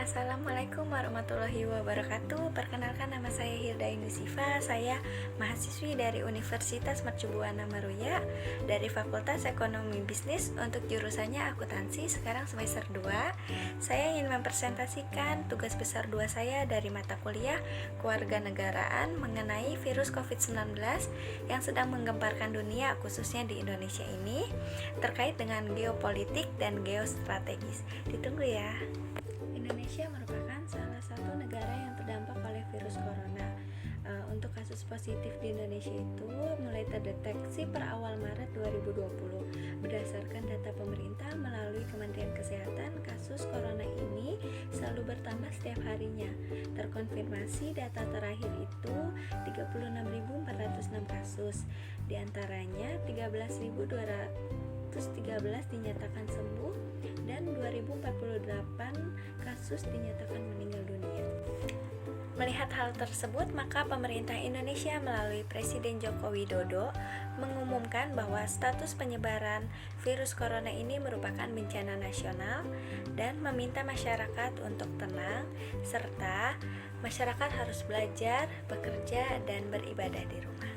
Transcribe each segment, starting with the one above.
Assalamualaikum warahmatullahi wabarakatuh. Perkenalkan, nama saya Hilda Indusifa. Saya mahasiswi dari Universitas Mercu Buana Meruya dari Fakultas Ekonomi Bisnis untuk jurusannya akuntansi, sekarang semester 2. Saya ingin mempresentasikan tugas besar 2 saya dari mata kuliah Kewarganegaraan mengenai virus COVID-19 yang sedang menggemparkan dunia, khususnya di Indonesia ini, terkait dengan geopolitik dan geostrategis. Ditunggu ya. Indonesia merupakan salah satu negara yang terdampak oleh virus corona. Untuk kasus positif di Indonesia itu mulai terdeteksi per awal Maret 2020. Berdasarkan data pemerintah melalui Kementerian Kesehatan, kasus corona ini selalu bertambah setiap harinya. Terkonfirmasi data terakhir itu 36.406 kasus. Di antaranya 13.213 dinyatakan sembuh dan 2048 kasus dinyatakan meninggal dunia. Melihat hal tersebut, maka pemerintah Indonesia melalui Presiden Joko Widodo mengumumkan bahwa status penyebaran virus corona ini merupakan bencana nasional dan meminta masyarakat untuk tenang, serta masyarakat harus belajar, bekerja, dan beribadah di rumah.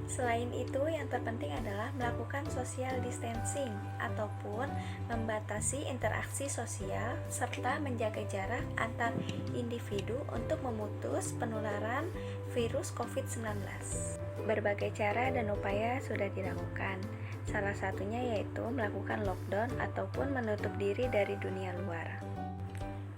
Selain itu, yang terpenting adalah melakukan social distancing ataupun membatasi interaksi sosial serta menjaga jarak antar individu untuk memutus penularan virus COVID-19. Berbagai cara dan upaya sudah dilakukan. Salah satunya yaitu melakukan lockdown ataupun menutup diri dari dunia luar,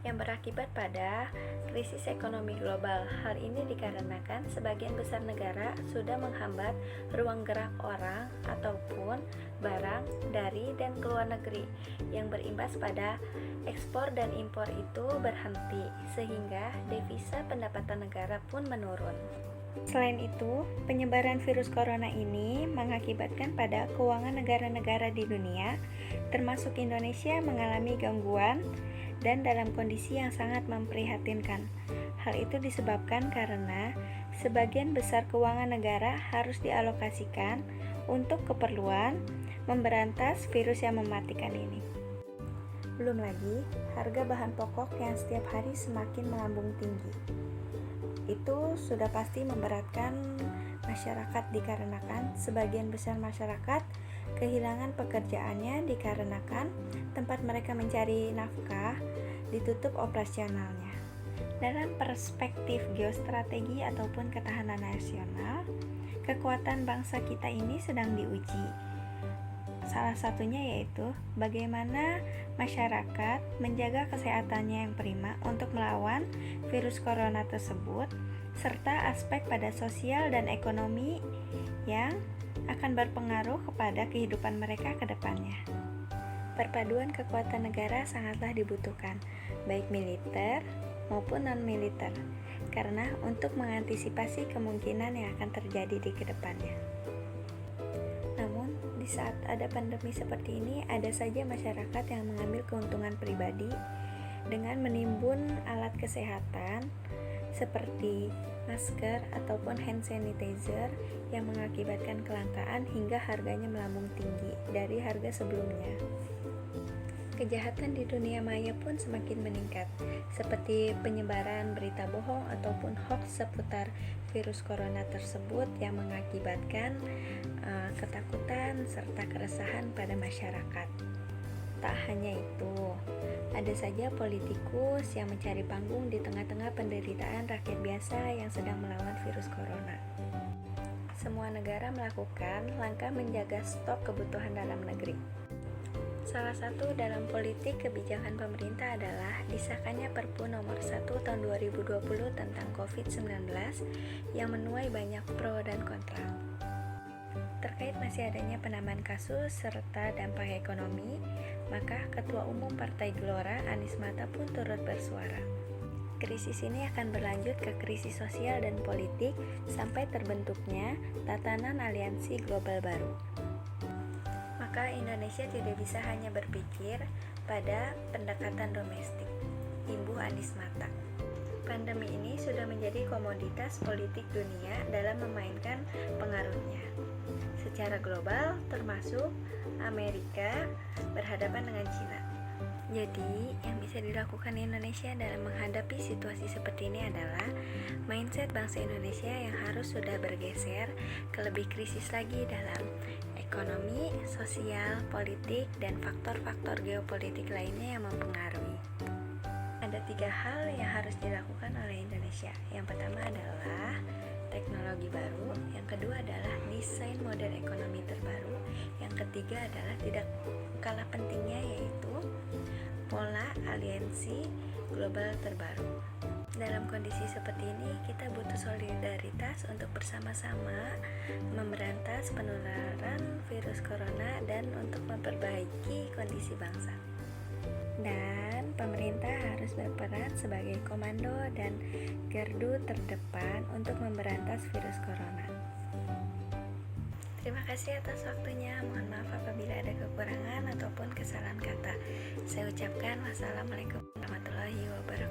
yang berakibat pada krisis ekonomi global. Hal ini dikarenakan sebagian besar negara sudah menghambat ruang gerak orang ataupun barang dari dan ke luar negeri, yang berimbas pada ekspor dan impor itu berhenti, sehingga devisa pendapatan negara pun menurun. Selain itu, penyebaran virus corona ini mengakibatkan pada keuangan negara-negara di dunia, termasuk Indonesia, mengalami gangguan dan dalam kondisi yang sangat memprihatinkan. Hal itu disebabkan karena sebagian besar keuangan negara harus dialokasikan untuk keperluan memberantas virus yang mematikan ini. Belum lagi harga bahan pokok yang setiap hari semakin melambung tinggi. Itu sudah pasti memberatkan masyarakat dikarenakan sebagian besar masyarakat kehilangan pekerjaannya dikarenakan tempat mereka mencari nafkah ditutup operasionalnya. Dalam perspektif geostrategi ataupun ketahanan nasional, kekuatan bangsa kita ini sedang diuji. Salah satunya yaitu bagaimana masyarakat menjaga kesehatannya yang prima untuk melawan virus corona tersebut, serta aspek pada sosial dan ekonomi yang akan berpengaruh kepada kehidupan mereka ke depannya. Perpaduan kekuatan negara sangatlah dibutuhkan, baik militer maupun non-militer, karena untuk mengantisipasi kemungkinan yang akan terjadi di kedepannya. Namun, di saat ada pandemi seperti ini, ada saja masyarakat yang mengambil keuntungan pribadi dengan menimbun alat kesehatan seperti masker ataupun hand sanitizer yang mengakibatkan kelangkaan hingga harganya melambung tinggi dari harga sebelumnya. Kejahatan di dunia maya pun semakin meningkat, seperti penyebaran berita bohong ataupun hoax seputar virus corona tersebut yang mengakibatkan ketakutan serta keresahan pada masyarakat. Tak hanya itu, ada saja politikus yang mencari panggung di tengah-tengah penderitaan rakyat biasa yang sedang melawan virus corona. Semua negara melakukan langkah menjaga stok kebutuhan dalam negeri. Salah satu dalam politik kebijakan pemerintah adalah disahkannya Perpu nomor 1 tahun 2020 tentang COVID-19 yang menuai banyak pro dan kontra. Terkait masih adanya penambahan kasus serta dampak ekonomi, maka Ketua Umum Partai Gelora Anies Mata pun turut bersuara. Krisis ini akan berlanjut ke krisis sosial dan politik sampai terbentuknya tatanan aliansi global baru. Maka Indonesia tidak bisa hanya berpikir pada pendekatan domestik, imbuh Anies Mata. Pandemi ini sudah menjadi komoditas politik dunia dalam memainkan pengaruhnya. Secara global, termasuk Amerika berhadapan dengan Cina. Jadi, yang bisa dilakukan Indonesia dalam menghadapi situasi seperti ini adalah mindset bangsa Indonesia yang harus sudah bergeser ke lebih krisis lagi dalam ekonomi, sosial, politik, dan faktor-faktor geopolitik lainnya yang mempengaruhi. Ada 3 hal yang harus dilakukan oleh Indonesia. Yang pertama adalah teknologi baru, yang kedua adalah desain model ekonomi terbaru, yang ketiga adalah tidak kalah pentingnya yaitu pola aliansi global terbaru. Dalam kondisi seperti ini, kita butuh solidaritas untuk bersama-sama memberantas penularan virus corona dan untuk memperbaiki kondisi bangsa. Dan pemerintah harus berperan sebagai komando dan gardu terdepan untuk memberantas virus corona. Terima kasih atas waktunya. Mohon maaf apabila ada kekurangan ataupun kesalahan kata. Saya ucapkan wassalamualaikum warahmatullahi wabarakatuh.